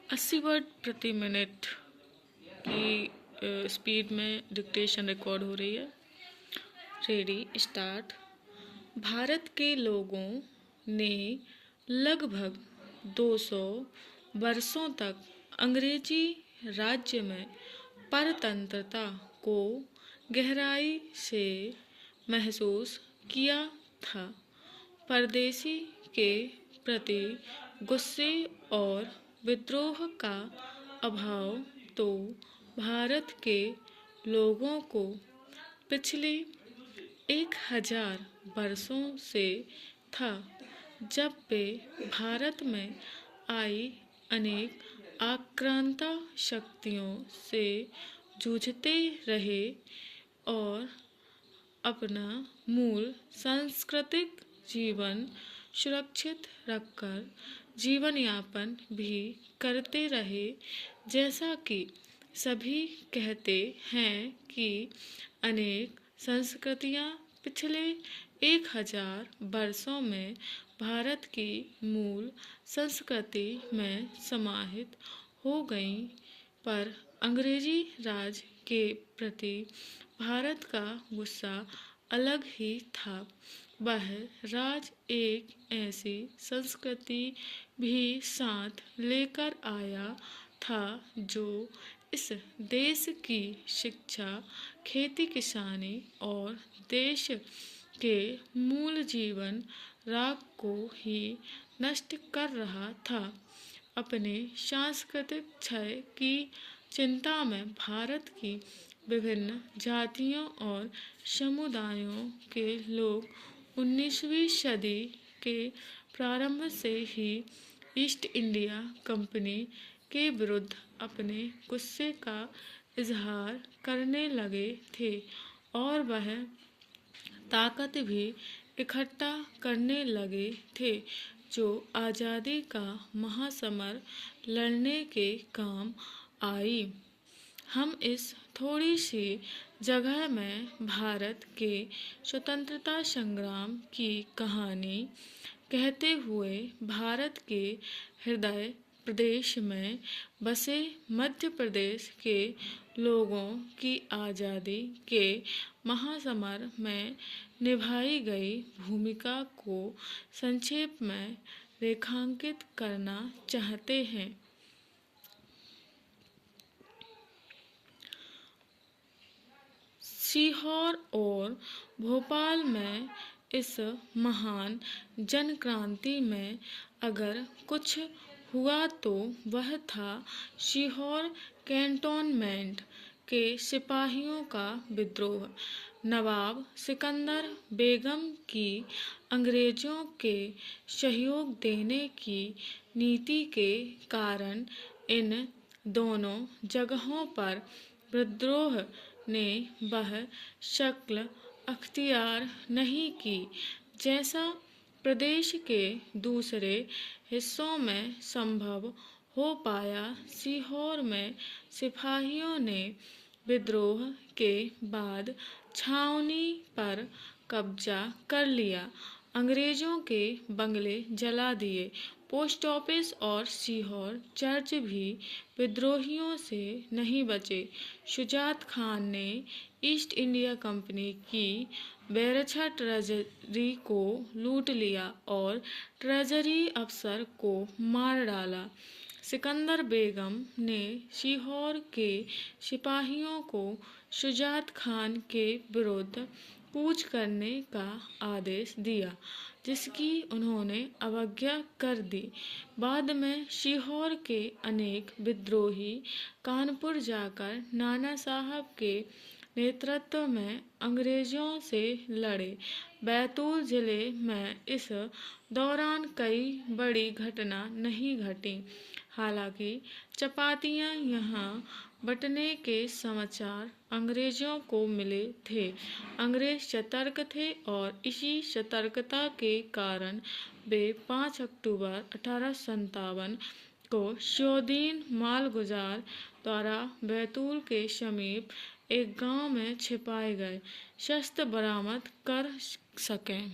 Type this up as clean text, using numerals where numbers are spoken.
80 word प्रति minute की speed में डिक्टेशन रिकॉर्ड हो रही है। Ready, start. भारत के लोगों ने लगभग 200 वर्षों तक अंग्रेजी राज्य में परतंत्रता को गहराई से महसूस किया था। परदेशी के प्रति गुस्से और विद्रोह का अभाव तो भारत के लोगों को पिछले 1000 वर्षों से था, जब वे भारत में आई अनेक आक्रांता शक्तियों से जूझते रहे और अपना मूल सांस्कृतिक जीवन सुरक्षित रखकर जीवन यापन भी करते रहे। जैसा कि सभी कहते हैं कि अनेक संस्कृतियां पिछले 1000 वर्षों में भारत की मूल संस्कृति में समाहित हो गईं, पर अंग्रेजी राज के प्रति भारत का गुस्सा अलग ही था। वह राज एक ऐसी संस्कृति भी साथ लेकर आया था जो इस देश की शिक्षा, खेती किसानी और देश के मूल जीवन राग को ही नष्ट कर रहा था। अपने सांस्कृतिक क्षय की चिंता में भारत की विभिन्न जातियों और समुदायों के लोग 19वीं सदी के प्रारंभ से ही ईस्ट इंडिया कंपनी के विरुद्ध अपने गुस्से का इजहार करने लगे थे और वह ताकत भी इकट्ठा करने लगे थे जो आज़ादी का महासमर लड़ने के काम आई। हम इस थोड़ी सी जगह में भारत के स्वतंत्रता संग्राम की कहानी कहते हुए भारत के हृदय प्रदेश में बसे मध्य प्रदेश के लोगों की आज़ादी के महासमर में निभाई गई भूमिका को संक्षेप में रेखांकित करना चाहते हैं। सीहोर और भोपाल में इस महान जन क्रांति में अगर कुछ हुआ तो वह था सीहोर कैंटोनमेंट के सिपाहियों का विद्रोह। नवाब सिकंदर बेगम की अंग्रेजों के सहयोग देने की नीति के कारण इन दोनों जगहों पर विद्रोह ने वह शक्ल अख्तियार नहीं की जैसा प्रदेश के दूसरे हिस्सों में संभव हो पाया। सीहोर में सिपाहियों ने विद्रोह के बाद छावनी पर कब्जा कर लिया, अंग्रेजों के बंगले जला दिए, पोस्ट ऑफिस और सीहोर चर्च भी विद्रोहियों से नहीं बचे। शुजात खान ने ईस्ट इंडिया कंपनी की बेरछा ट्रेजरी को लूट लिया और ट्रेजरी अफसर को मार डाला। सिकंदर बेगम ने सीहोर के सिपाहियों को शुजात खान के विरुद्ध कूच करने का आदेश दिया, जिसकी उन्होंने अवज्ञा कर दी। बाद में सीहोर के अनेक विद्रोही कानपुर जाकर नाना साहब के नेतृत्व में अंग्रेजों से लड़े। बैतूल जिले में इस दौरान कई बड़ी घटना नहीं घटी। हालांकि चपातियां यहाँ बंटने के समाचार अंग्रेजों को मिले थे। अंग्रेज सतर्क थे और इसी सतर्कता के कारण वे 5 अक्टूबर 1857 को सियोदीन मालगुजार द्वारा बैतूल के समीप एक गांव में छिपाए गए शस्त्र बरामद कर सकें।